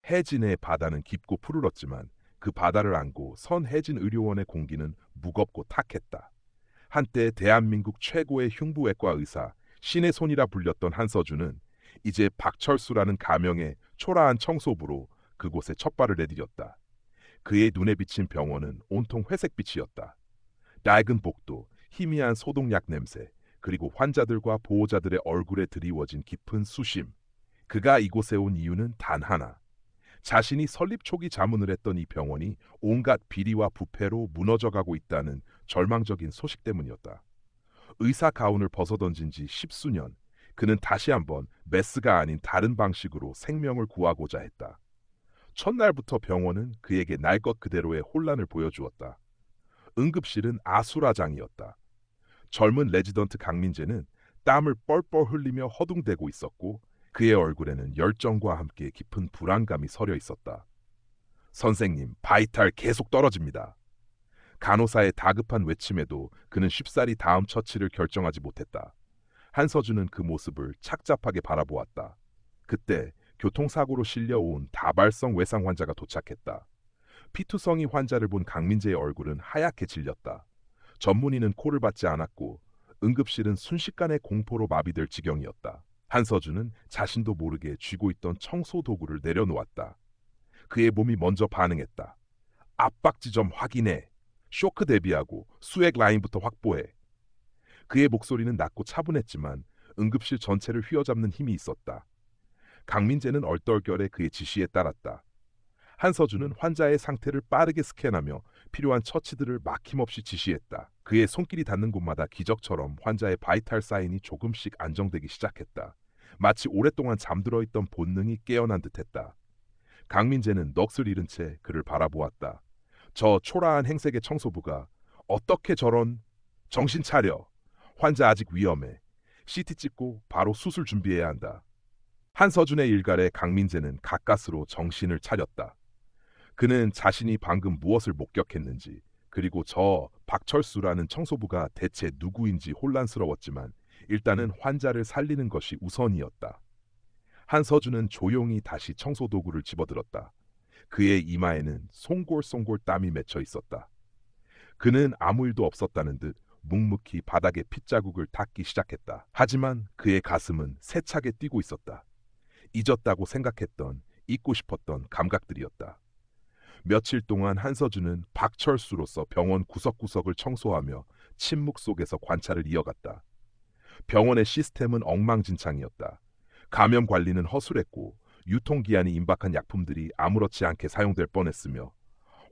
혜진의 바다는 깊고 푸르렀지만 그 바다를 안고 선 혜진 의료원의 공기는 무겁고 탁했다. 한때 대한민국 최고의 흉부외과 의사, 신의 손이라 불렸던 한서준은 이제 박철수라는 가명의 초라한 청소부로 그곳에 첫 발을 내디뎠다. 그의 눈에 비친 병원은 온통 회색빛이었다. 낡은 복도, 희미한 소독약 냄새, 그리고 환자들과 보호자들의 얼굴에 드리워진 깊은 수심. 그가 이곳에 온 이유는 단 하나. 자신이 설립 초기 자문을 했던 이 병원이 온갖 비리와 부패로 무너져가고 있다는 절망적인 소식 때문이었다. 의사 가운을 벗어던진 지 십수년, 그는 다시 한번 메스가 아닌 다른 방식으로 생명을 구하고자 했다. 첫날부터 병원은 그에게 날 것 그대로의 혼란을 보여주었다. 응급실은 아수라장이었다. 젊은 레지던트 강민재는 땀을 뻘뻘 흘리며 허둥대고 있었고 그의 얼굴에는 열정과 함께 깊은 불안감이 서려 있었다. 선생님, 바이탈 계속 떨어집니다. 간호사의 다급한 외침에도 그는 쉽사리 다음 처치를 결정하지 못했다. 한서준은 그 모습을 착잡하게 바라보았다. 그때 교통사고로 실려온 다발성 외상 환자가 도착했다. 피투성이 환자를 본 강민재의 얼굴은 하얗게 질렸다. 전문의는 콜을 받지 않았고 응급실은 순식간에 공포로 마비될 지경이었다. 한서준은 자신도 모르게 쥐고 있던 청소 도구를 내려놓았다. 그의 몸이 먼저 반응했다. 압박 지점 확인해. 쇼크 대비하고 수액 라인부터 확보해. 그의 목소리는 낮고 차분했지만 응급실 전체를 휘어잡는 힘이 있었다. 강민재는 얼떨결에 그의 지시에 따랐다. 한서준은 환자의 상태를 빠르게 스캔하며 필요한 처치들을 막힘없이 지시했다. 그의 손길이 닿는 곳마다 기적처럼 환자의 바이탈 사인이 조금씩 안정되기 시작했다. 마치 오랫동안 잠들어 있던 본능이 깨어난 듯했다. 강민재는 넋을 잃은 채 그를 바라보았다. 저 초라한 행색의 청소부가 어떻게 저런... 정신 차려. 환자 아직 위험해. CT 찍고 바로 수술 준비해야 한다. 한서준의 일갈에 강민재는 가까스로 정신을 차렸다. 그는 자신이 방금 무엇을 목격했는지 그리고 저 박철수라는 청소부가 대체 누구인지 혼란스러웠지만 일단은 환자를 살리는 것이 우선이었다. 한서준은 조용히 다시 청소도구를 집어들었다. 그의 이마에는 송골송골 땀이 맺혀 있었다. 그는 아무 일도 없었다는 듯 묵묵히 바닥에 핏자국을 닦기 시작했다. 하지만 그의 가슴은 세차게 뛰고 있었다. 잊었다고 생각했던, 잊고 싶었던 감각들이었다. 며칠 동안 한서준은 박철수로서 병원 구석구석을 청소하며 침묵 속에서 관찰을 이어갔다. 병원의 시스템은 엉망진창이었다. 감염 관리는 허술했고 유통기한이 임박한 약품들이 아무렇지 않게 사용될 뻔했으며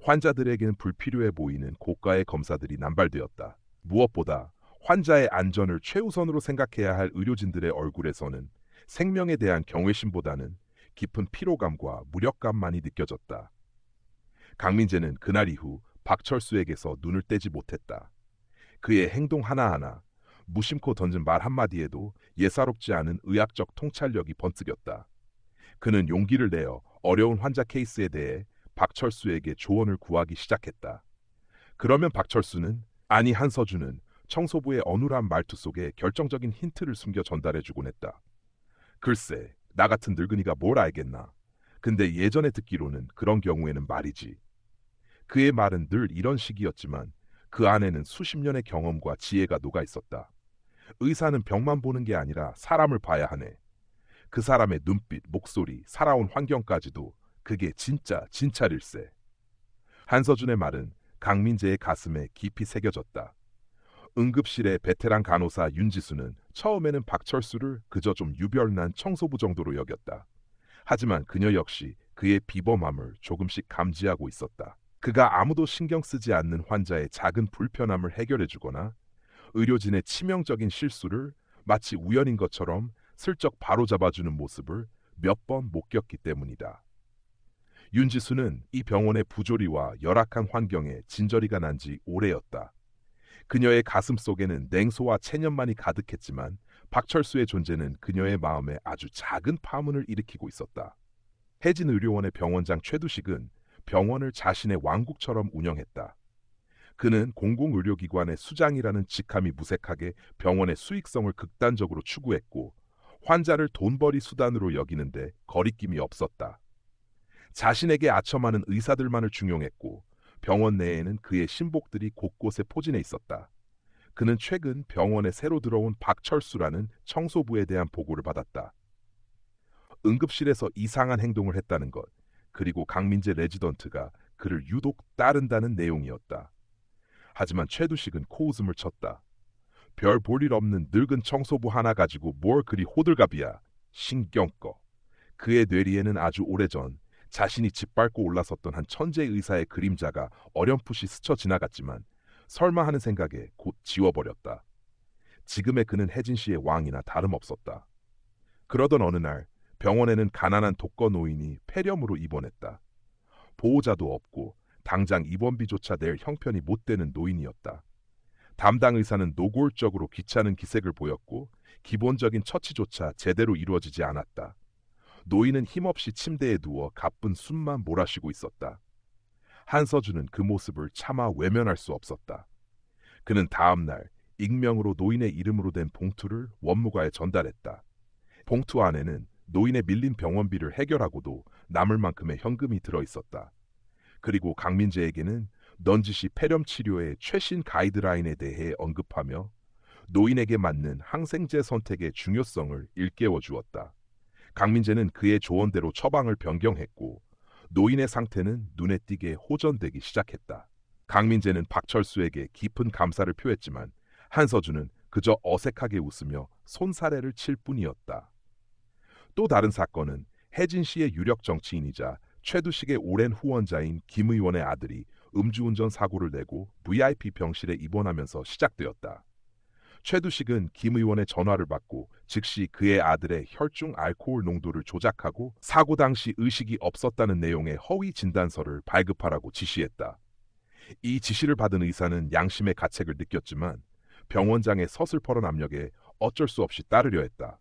환자들에게는 불필요해 보이는 고가의 검사들이 남발되었다. 무엇보다 환자의 안전을 최우선으로 생각해야 할 의료진들의 얼굴에서는 생명에 대한 경외심보다는 깊은 피로감과 무력감만이 느껴졌다. 강민재는 그날 이후 박철수에게서 눈을 떼지 못했다. 그의 행동 하나하나, 무심코 던진 말 한마디에도 예사롭지 않은 의학적 통찰력이 번뜩였다. 그는 용기를 내어 어려운 환자 케이스에 대해 박철수에게 조언을 구하기 시작했다. 그러면 박철수는, 아니 한서준은 청소부의 어눌한 말투 속에 결정적인 힌트를 숨겨 전달해주곤 했다. 글쎄, 나 같은 늙은이가 뭘 알겠나. 근데 예전에 듣기로는 그런 경우에는 말이지. 그의 말은 늘 이런 식이었지만 그 안에는 수십 년의 경험과 지혜가 녹아 있었다. 의사는 병만 보는 게 아니라 사람을 봐야 하네. 그 사람의 눈빛, 목소리, 살아온 환경까지도 그게 진짜일세. 한서준의 말은 강민재의 가슴에 깊이 새겨졌다. 응급실의 베테랑 간호사 윤지수는 처음에는 박철수를 그저 좀 유별난 청소부 정도로 여겼다. 하지만 그녀 역시 그의 비범함을 조금씩 감지하고 있었다. 그가 아무도 신경 쓰지 않는 환자의 작은 불편함을 해결해주거나 의료진의 치명적인 실수를 마치 우연인 것처럼 슬쩍 바로잡아주는 모습을 몇 번 목격했기 때문이다. 윤지수는 이 병원의 부조리와 열악한 환경에 진저리가 난 지 오래였다. 그녀의 가슴 속에는 냉소와 체념만이 가득했지만 박철수의 존재는 그녀의 마음에 아주 작은 파문을 일으키고 있었다. 혜진의료원의 병원장 최두식은 병원을 자신의 왕국처럼 운영했다. 그는 공공의료기관의 수장이라는 직함이 무색하게 병원의 수익성을 극단적으로 추구했고 환자를 돈벌이 수단으로 여기는데 거리낌이 없었다. 자신에게 아첨하는 의사들만을 중용했고 병원 내에는 그의 신복들이 곳곳에 포진해 있었다. 그는 최근 병원에 새로 들어온 박철수라는 청소부에 대한 보고를 받았다. 응급실에서 이상한 행동을 했다는 것, 그리고 강민재 레지던트가 그를 유독 따른다는 내용이었다. 하지만 최두식은 코웃음을 쳤다. 별 볼 일 없는 늙은 청소부 하나 가지고 뭘 그리 호들갑이야. 신경 꺼. 그의 뇌리에는 아주 오래전 자신이 짓밟고 올라섰던 한 천재 의사의 그림자가 어렴풋이 스쳐 지나갔지만 설마 하는 생각에 곧 지워버렸다. 지금의 그는 혜진 씨의 왕이나 다름없었다. 그러던 어느 날 병원에는 가난한 독거 노인이 폐렴으로 입원했다. 보호자도 없고 당장 입원비조차 낼 형편이 못 되는 노인이었다. 담당 의사는 노골적으로 귀찮은 기색을 보였고 기본적인 처치조차 제대로 이루어지지 않았다. 노인은 힘없이 침대에 누워 가쁜 숨만 몰아쉬고 있었다. 한서준은 그 모습을 차마 외면할 수 없었다. 그는 다음 날 익명으로 노인의 이름으로 된 봉투를 원무과에 전달했다. 봉투 안에는 노인의 밀린 병원비를 해결하고도 남을 만큼의 현금이 들어있었다. 그리고 강민재에게는 넌지시 폐렴 치료의 최신 가이드라인에 대해 언급하며 노인에게 맞는 항생제 선택의 중요성을 일깨워 주었다. 강민재는 그의 조언대로 처방을 변경했고 노인의 상태는 눈에 띄게 호전되기 시작했다. 강민재는 박철수에게 깊은 감사를 표했지만 한서준은 그저 어색하게 웃으며 손사래를 칠 뿐이었다. 또 다른 사건은 혜진 씨의 유력 정치인이자 최두식의 오랜 후원자인 김 의원의 아들이 음주운전 사고를 내고 VIP 병실에 입원하면서 시작되었다. 최두식은 김 의원의 전화를 받고 즉시 그의 아들의 혈중 알코올 농도를 조작하고 사고 당시 의식이 없었다는 내용의 허위 진단서를 발급하라고 지시했다. 이 지시를 받은 의사는 양심의 가책을 느꼈지만 병원장의 서슬퍼런 압력에 어쩔 수 없이 따르려 했다.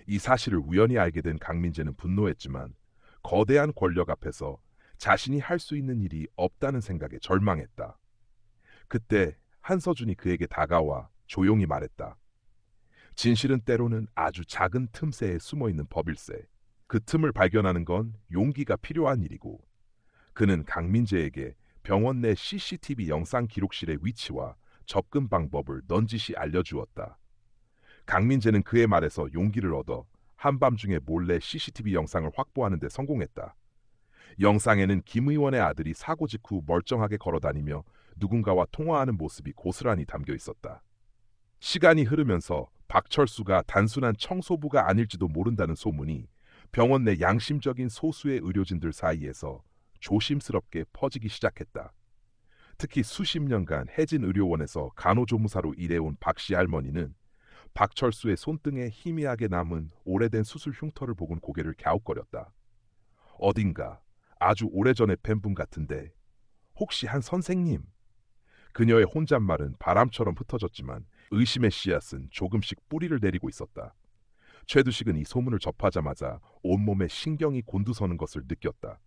이 사실을 우연히 알게 된 강민재는 분노했지만 거대한 권력 앞에서 자신이 할 수 있는 일이 없다는 생각에 절망했다. 그때 한서준이 그에게 다가와 조용히 말했다. 진실은 때로는 아주 작은 틈새에 숨어있는 법일세. 그 틈을 발견하는 건 용기가 필요한 일이고 그는 강민재에게 병원 내 CCTV 영상 기록실의 위치와 접근 방법을 넌지시 알려주었다. 강민재는 그의 말에서 용기를 얻어 한밤중에 몰래 CCTV 영상을 확보하는 데 성공했다. 영상에는 김 의원의 아들이 사고 직후 멀쩡하게 걸어다니며 누군가와 통화하는 모습이 고스란히 담겨 있었다. 시간이 흐르면서 박철수가 단순한 청소부가 아닐지도 모른다는 소문이 병원 내 양심적인 소수의 의료진들 사이에서 조심스럽게 퍼지기 시작했다. 특히 수십 년간 혜진 의료원에서 간호조무사로 일해온 박씨 할머니는 박철수의 손등에 희미하게 남은 오래된 수술 흉터를 보곤 고개를 갸웃거렸다. 어딘가 아주 오래전에 뵌 분 같은데 혹시 한 선생님? 그녀의 혼잣말은 바람처럼 흩어졌지만 의심의 씨앗은 조금씩 뿌리를 내리고 있었다. 최두식은 이 소문을 접하자마자 온몸에 신경이 곤두서는 것을 느꼈다.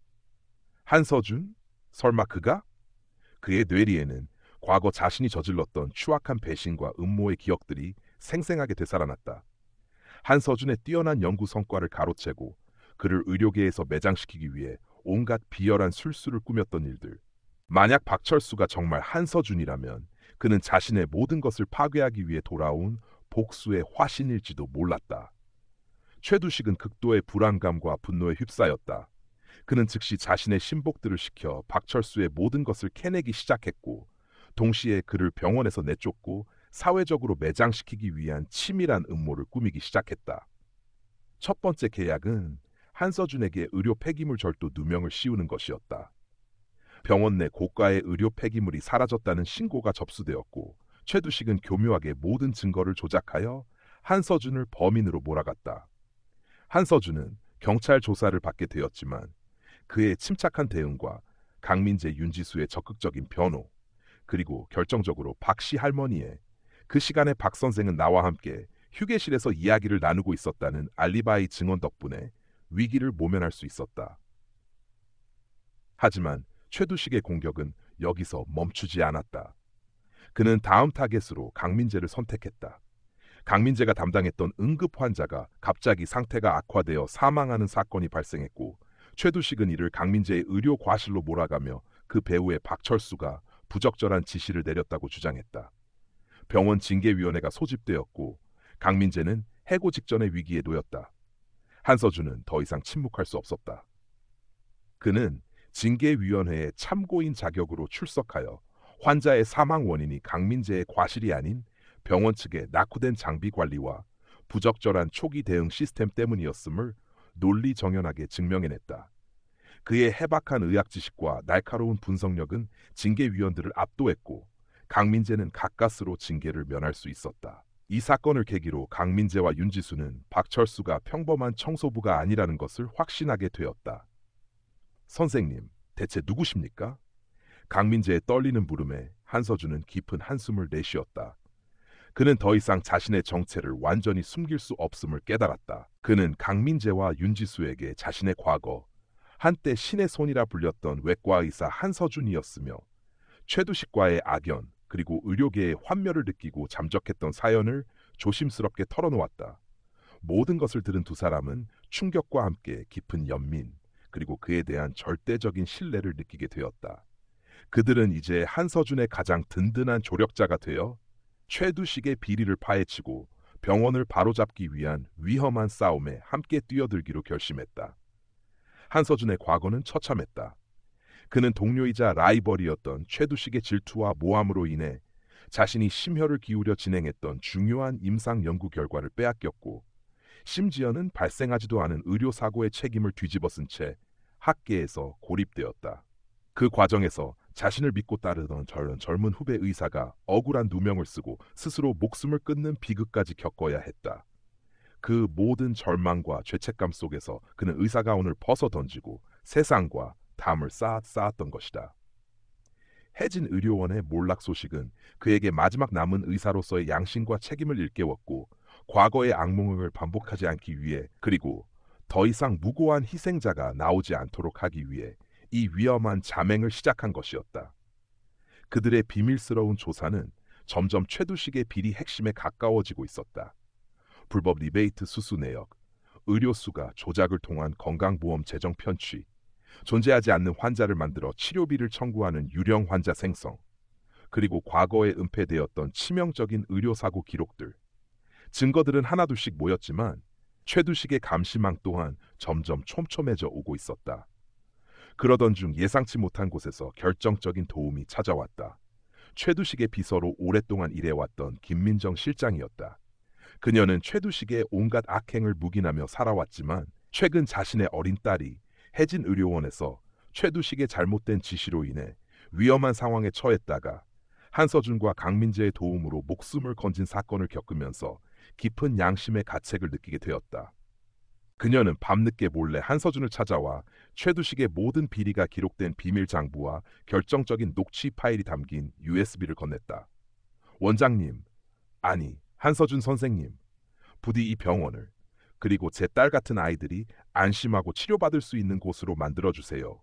한서준? 설마 그가? 그의 뇌리에는 과거 자신이 저질렀던 추악한 배신과 음모의 기억들이 생생하게 되살아났다. 한서준의 뛰어난 연구 성과를 가로채고 그를 의료계에서 매장시키기 위해 온갖 비열한 술수를 꾸몄던 일들. 만약 박철수가 정말 한서준이라면 그는 자신의 모든 것을 파괴하기 위해 돌아온 복수의 화신일지도 몰랐다. 최두식은 극도의 불안감과 분노에 휩싸였다. 그는 즉시 자신의 신복들을 시켜 박철수의 모든 것을 캐내기 시작했고 동시에 그를 병원에서 내쫓고 사회적으로 매장시키기 위한 치밀한 음모를 꾸미기 시작했다. 첫 번째 계약은 한서준에게 의료 폐기물 절도 누명을 씌우는 것이었다. 병원 내 고가의 의료 폐기물이 사라졌다는 신고가 접수되었고 최두식은 교묘하게 모든 증거를 조작하여 한서준을 범인으로 몰아갔다. 한서준은 경찰 조사를 받게 되었지만 그의 침착한 대응과 강민재, 윤지수의 적극적인 변호, 그리고 결정적으로 박씨 할머니의 그 시간에 박 선생은 나와 함께 휴게실에서 이야기를 나누고 있었다는 알리바이 증언 덕분에 위기를 모면할 수 있었다. 하지만 최두식의 공격은 여기서 멈추지 않았다. 그는 다음 타겟으로 강민재를 선택했다. 강민재가 담당했던 응급 환자가 갑자기 상태가 악화되어 사망하는 사건이 발생했고 최두식은 이를 강민재의 의료 과실로 몰아가며 그 배후에 박철수가 부적절한 지시를 내렸다고 주장했다. 병원 징계위원회가 소집되었고 강민재는 해고 직전의 위기에 놓였다. 한서준은 더 이상 침묵할 수 없었다. 그는 징계위원회의 참고인 자격으로 출석하여 환자의 사망 원인이 강민재의 과실이 아닌 병원 측의 낙후된 장비 관리와 부적절한 초기 대응 시스템 때문이었음을 논리정연하게 증명해냈다. 그의 해박한 의학 지식과 날카로운 분석력은 징계위원들을 압도했고 강민재는 가까스로 징계를 면할 수 있었다. 이 사건을 계기로 강민재와 윤지수는 박철수가 평범한 청소부가 아니라는 것을 확신하게 되었다. 선생님, 대체 누구십니까? 강민재의 떨리는 물음에 한서준은 깊은 한숨을 내쉬었다. 그는 더 이상 자신의 정체를 완전히 숨길 수 없음을 깨달았다. 그는 강민재와 윤지수에게 자신의 과거, 한때 신의 손이라 불렸던 외과의사 한서준이었으며 최두식과의 악연 그리고 의료계의 환멸을 느끼고 잠적했던 사연을 조심스럽게 털어놓았다. 모든 것을 들은 두 사람은 충격과 함께 깊은 연민 그리고 그에 대한 절대적인 신뢰를 느끼게 되었다. 그들은 이제 한서준의 가장 든든한 조력자가 되어 최두식의 비리를 파헤치고 병원을 바로잡기 위한 위험한 싸움에 함께 뛰어들기로 결심했다. 한서준의 과거는 처참했다. 그는 동료이자 라이벌이었던 최두식의 질투와 모함으로 인해 자신이 심혈을 기울여 진행했던 중요한 임상 연구 결과를 빼앗겼고 심지어는 발생하지도 않은 의료사고의 책임을 뒤집어쓴 채 학계에서 고립되었다. 그 과정에서 자신을 믿고 따르던 젊은 후배 의사가 억울한 누명을 쓰고 스스로 목숨을 끊는 비극까지 겪어야 했다. 그 모든 절망과 죄책감 속에서 그는 의사가운을 벗어던지고 세상과 담을 쌓았던 것이다. 해진 의료원의 몰락 소식은 그에게 마지막 남은 의사로서의 양심과 책임을 일깨웠고 과거의 악몽을 반복하지 않기 위해 그리고 더 이상 무고한 희생자가 나오지 않도록 하기 위해 이 위험한 자맹을 시작한 것이었다. 그들의 비밀스러운 조사는 점점 최두식의 비리 핵심에 가까워지고 있었다. 불법 리베이트 수수 내역, 의료수가 조작을 통한 건강보험 재정 편취, 존재하지 않는 환자를 만들어 치료비를 청구하는 유령 환자 생성, 그리고 과거에 은폐되었던 치명적인 의료사고 기록들. 증거들은 하나둘씩 모였지만 최두식의 감시망 또한 점점 촘촘해져 오고 있었다. 그러던 중 예상치 못한 곳에서 결정적인 도움이 찾아왔다. 최두식의 비서로 오랫동안 일해왔던 김민정 실장이었다. 그녀는 최두식의 온갖 악행을 묵인하며 살아왔지만 최근 자신의 어린 딸이 해진 의료원에서 최두식의 잘못된 지시로 인해 위험한 상황에 처했다가 한서준과 강민재의 도움으로 목숨을 건진 사건을 겪으면서 깊은 양심의 가책을 느끼게 되었다. 그녀는 밤늦게 몰래 한서준을 찾아와 최두식의 모든 비리가 기록된 비밀 장부와 결정적인 녹취 파일이 담긴 USB를 건넸다. 원장님, 아니 한서준 선생님, 부디 이 병원을 그리고 제 딸 같은 아이들이 안심하고 치료받을 수 있는 곳으로 만들어주세요.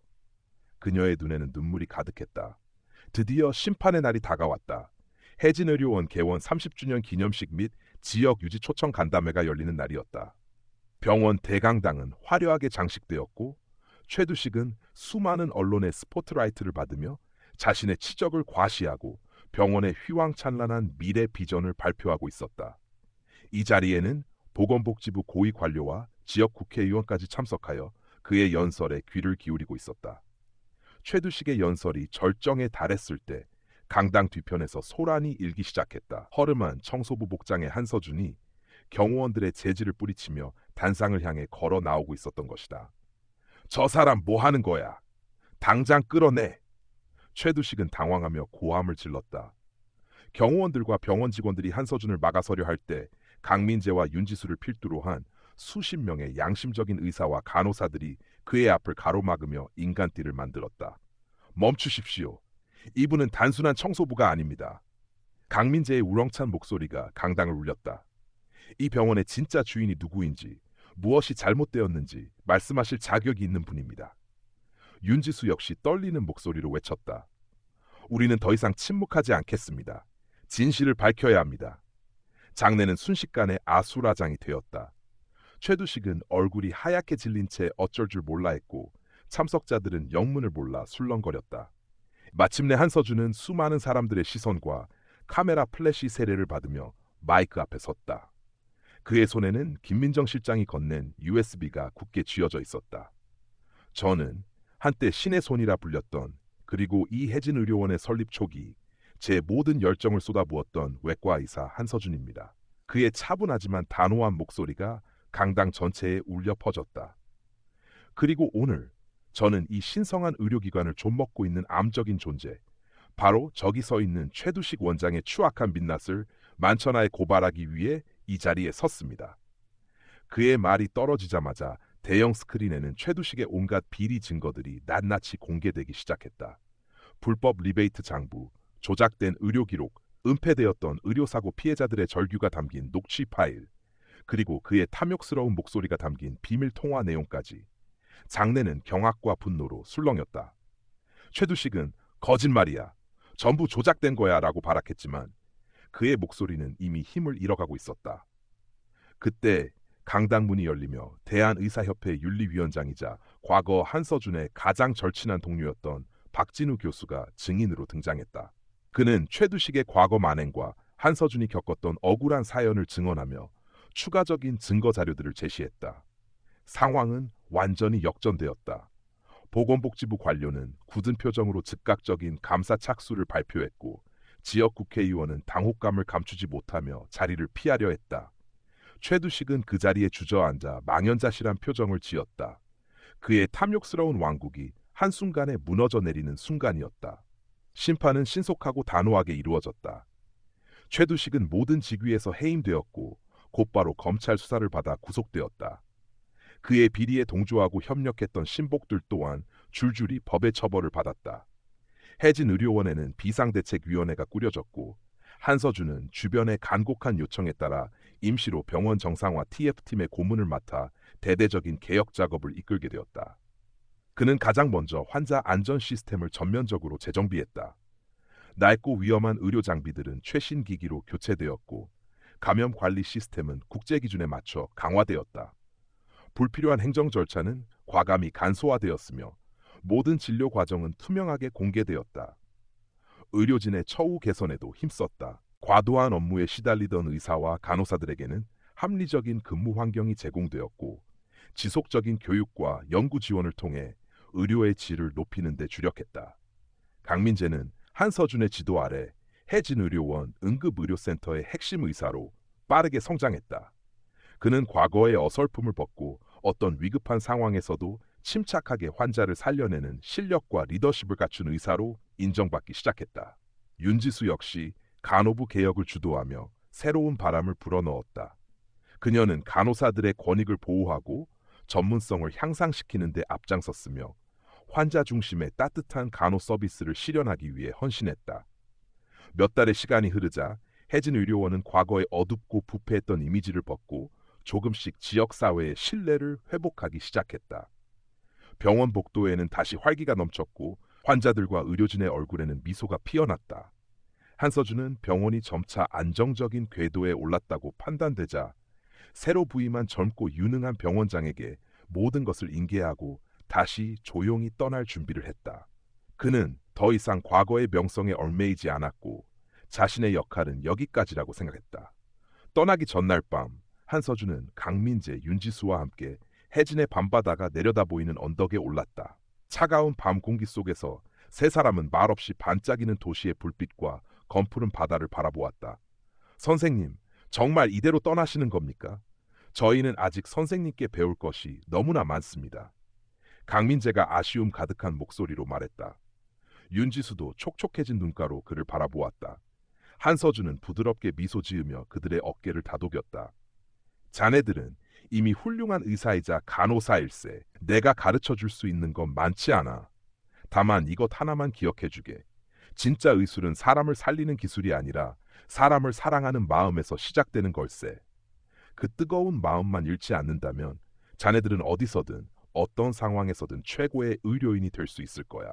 그녀의 눈에는 눈물이 가득했다. 드디어 심판의 날이 다가왔다. 해진의료원 개원 30주년 기념식 및 지역 유지 초청 간담회가 열리는 날이었다. 병원 대강당은 화려하게 장식되었고 최두식은 수많은 언론의 스포트라이트를 받으며 자신의 치적을 과시하고 병원의 휘황찬란한 미래 비전을 발표하고 있었다. 이 자리에는 보건복지부 고위 관료와 지역 국회의원까지 참석하여 그의 연설에 귀를 기울이고 있었다. 최두식의 연설이 절정에 달했을 때 강당 뒤편에서 소란이 일기 시작했다. 허름한 청소부 복장의 한서준이 경호원들의 제지를 뿌리치며 단상을 향해 걸어 나오고 있었던 것이다. 저 사람 뭐 하는 거야? 당장 끌어내! 최두식은 당황하며 고함을 질렀다. 경호원들과 병원 직원들이 한서준을 막아서려 할 때 강민재와 윤지수를 필두로 한 수십 명의 양심적인 의사와 간호사들이 그의 앞을 가로막으며 인간띠를 만들었다. 멈추십시오. 이분은 단순한 청소부가 아닙니다. 강민재의 우렁찬 목소리가 강당을 울렸다. 이 병원의 진짜 주인이 누구인지, 무엇이 잘못되었는지 말씀하실 자격이 있는 분입니다. 윤지수 역시 떨리는 목소리로 외쳤다. 우리는 더 이상 침묵하지 않겠습니다. 진실을 밝혀야 합니다. 장내는 순식간에 아수라장이 되었다. 최두식은 얼굴이 하얗게 질린 채 어쩔 줄 몰라 했고 참석자들은 영문을 몰라 술렁거렸다. 마침내 한서준은 수많은 사람들의 시선과 카메라 플래시 세례를 받으며 마이크 앞에 섰다. 그의 손에는 김민정 실장이 건넨 USB가 굳게 쥐어져 있었다. 저는 한때 신의 손이라 불렸던, 그리고 이혜진 의료원의 설립 초기 제 모든 열정을 쏟아부었던 외과 의사 한서준입니다. 그의 차분하지만 단호한 목소리가 강당 전체에 울려 퍼졌다. 그리고 오늘 저는 이 신성한 의료기관을 좀먹고 있는 암적인 존재, 바로 저기 서 있는 최두식 원장의 추악한 민낯을 만천하에 고발하기 위해 이 자리에 섰습니다. 그의 말이 떨어지자마자 대형 스크린에는 최두식의 온갖 비리 증거들이 낱낱이 공개되기 시작했다. 불법 리베이트 장부, 조작된 의료 기록, 은폐되었던 의료사고 피해자들의 절규가 담긴 녹취 파일, 그리고 그의 탐욕스러운 목소리가 담긴 비밀 통화 내용까지. 장내는 경악과 분노로 술렁였다. 최두식은 거짓말이야, 전부 조작된 거야 라고 발악했지만 그의 목소리는 이미 힘을 잃어가고 있었다. 그때 강당 문이 열리며 대한의사협회 윤리위원장이자 과거 한서준의 가장 절친한 동료였던 박진우 교수가 증인으로 등장했다. 그는 최두식의 과거 만행과 한서준이 겪었던 억울한 사연을 증언하며 추가적인 증거 자료들을 제시했다. 상황은 완전히 역전되었다. 보건복지부 관료는 굳은 표정으로 즉각적인 감사 착수를 발표했고, 지역 국회의원은 당혹감을 감추지 못하며 자리를 피하려 했다. 최두식은 그 자리에 주저앉아 망연자실한 표정을 지었다. 그의 탐욕스러운 왕국이 한순간에 무너져 내리는 순간이었다. 심판은 신속하고 단호하게 이루어졌다. 최두식은 모든 직위에서 해임되었고 곧바로 검찰 수사를 받아 구속되었다. 그의 비리에 동조하고 협력했던 신복들 또한 줄줄이 법의 처벌을 받았다. 혜진 의료원에는 비상대책위원회가 꾸려졌고, 한서준은 주변의 간곡한 요청에 따라 임시로 병원 정상화 TF팀의 고문을 맡아 대대적인 개혁 작업을 이끌게 되었다. 그는 가장 먼저 환자 안전 시스템을 전면적으로 재정비했다. 낡고 위험한 의료 장비들은 최신 기기로 교체되었고, 감염 관리 시스템은 국제 기준에 맞춰 강화되었다. 불필요한 행정 절차는 과감히 간소화되었으며 모든 진료 과정은 투명하게 공개되었다. 의료진의 처우 개선에도 힘썼다. 과도한 업무에 시달리던 의사와 간호사들에게는 합리적인 근무 환경이 제공되었고, 지속적인 교육과 연구 지원을 통해 의료의 질을 높이는 데 주력했다. 강민재는 한서준의 지도 아래 혜진의료원 응급의료센터의 핵심 의사로 빠르게 성장했다. 그는 과거의 어설픔을 벗고 어떤 위급한 상황에서도 침착하게 환자를 살려내는 실력과 리더십을 갖춘 의사로 인정받기 시작했다. 윤지수 역시 간호부 개혁을 주도하며 새로운 바람을 불어넣었다. 그녀는 간호사들의 권익을 보호하고 전문성을 향상시키는 데 앞장섰으며 환자 중심의 따뜻한 간호 서비스를 실현하기 위해 헌신했다. 몇 달의 시간이 흐르자 혜진의료원은 과거의 어둡고 부패했던 이미지를 벗고 조금씩 지역사회의 신뢰를 회복하기 시작했다. 병원 복도에는 다시 활기가 넘쳤고 환자들과 의료진의 얼굴에는 미소가 피어났다. 한서준은 병원이 점차 안정적인 궤도에 올랐다고 판단되자 새로 부임한 젊고 유능한 병원장에게 모든 것을 인계하고 다시 조용히 떠날 준비를 했다. 그는 더 이상 과거의 명성에 얽매이지 않았고 자신의 역할은 여기까지라고 생각했다. 떠나기 전날 밤 한서준은 강민재, 윤지수와 함께 혜진의 밤바다가 내려다 보이는 언덕에 올랐다. 차가운 밤 공기 속에서 세 사람은 말없이 반짝이는 도시의 불빛과 검푸른 바다를 바라보았다. 선생님, 정말 이대로 떠나시는 겁니까? 저희는 아직 선생님께 배울 것이 너무나 많습니다. 강민재가 아쉬움 가득한 목소리로 말했다. 윤지수도 촉촉해진 눈가로 그를 바라보았다. 한서준은 부드럽게 미소 지으며 그들의 어깨를 다독였다. 자네들은 이미 훌륭한 의사이자 간호사일세. 내가 가르쳐 줄 수 있는 건 많지 않아. 다만 이것 하나만 기억해 주게. 진짜 의술은 사람을 살리는 기술이 아니라 사람을 사랑하는 마음에서 시작되는 걸세. 그 뜨거운 마음만 잃지 않는다면 자네들은 어디서든 어떤 상황에서든 최고의 의료인이 될 수 있을 거야.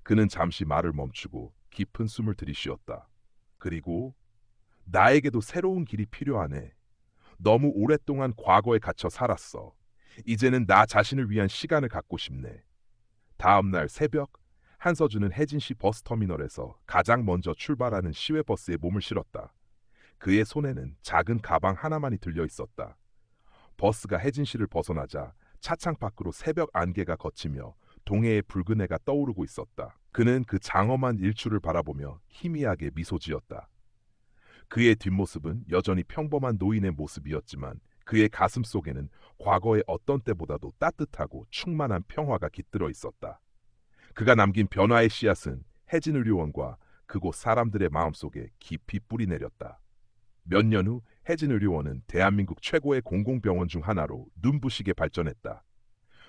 그는 잠시 말을 멈추고 깊은 숨을 들이쉬었다. 그리고 나에게도 새로운 길이 필요하네. 너무 오랫동안 과거에 갇혀 살았어. 이제는 나 자신을 위한 시간을 갖고 싶네. 다음 날 새벽, 한서준은 혜진시 버스터미널에서 가장 먼저 출발하는 시외버스에 몸을 실었다. 그의 손에는 작은 가방 하나만이 들려 있었다. 버스가 혜진시를 벗어나자 차창 밖으로 새벽 안개가 걷히며 동해의 붉은 해가 떠오르고 있었다. 그는 그 장엄한 일출을 바라보며 희미하게 미소 지었다. 그의 뒷모습은 여전히 평범한 노인의 모습이었지만 그의 가슴 속에는 과거의 어떤 때보다도 따뜻하고 충만한 평화가 깃들어 있었다. 그가 남긴 변화의 씨앗은 혜진 의료원과 그곳 사람들의 마음속에 깊이 뿌리내렸다. 몇 년 후 혜진 의료원은 대한민국 최고의 공공병원 중 하나로 눈부시게 발전했다.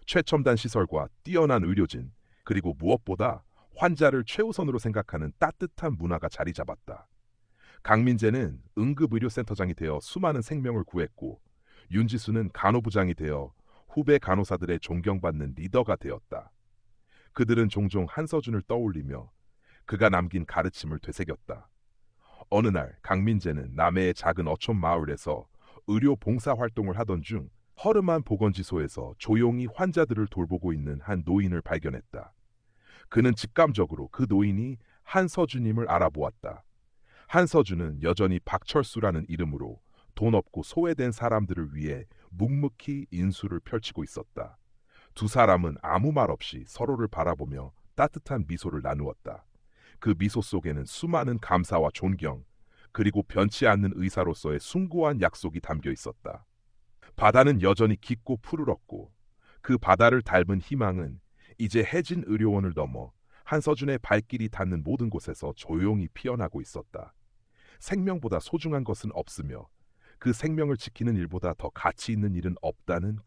최첨단 시설과 뛰어난 의료진, 그리고 무엇보다 환자를 최우선으로 생각하는 따뜻한 문화가 자리 잡았다. 강민재는 응급의료센터장이 되어 수많은 생명을 구했고, 윤지수는 간호부장이 되어 후배 간호사들의 존경받는 리더가 되었다. 그들은 종종 한서준을 떠올리며 그가 남긴 가르침을 되새겼다. 어느 날 강민재는 남해의 작은 어촌 마을에서 의료 봉사 활동을 하던 중 허름한 보건지소에서 조용히 환자들을 돌보고 있는 한 노인을 발견했다. 그는 직감적으로 그 노인이 한서준임을 알아보았다. 한서준은 여전히 박철수라는 이름으로 돈 없고 소외된 사람들을 위해 묵묵히 인수를 펼치고 있었다. 두 사람은 아무 말 없이 서로를 바라보며 따뜻한 미소를 나누었다. 그 미소 속에는 수많은 감사와 존경, 그리고 변치 않는 의사로서의 숭고한 약속이 담겨 있었다. 바다는 여전히 깊고 푸르렀고 그 바다를 닮은 희망은 이제 혜진 의료원을 넘어 한서준의 발길이 닿는 모든 곳에서 조용히 피어나고 있었다. 생명보다 소중한 것은 없으며 그 생명을 지키는 일보다 더 가치 있는 일은 없다는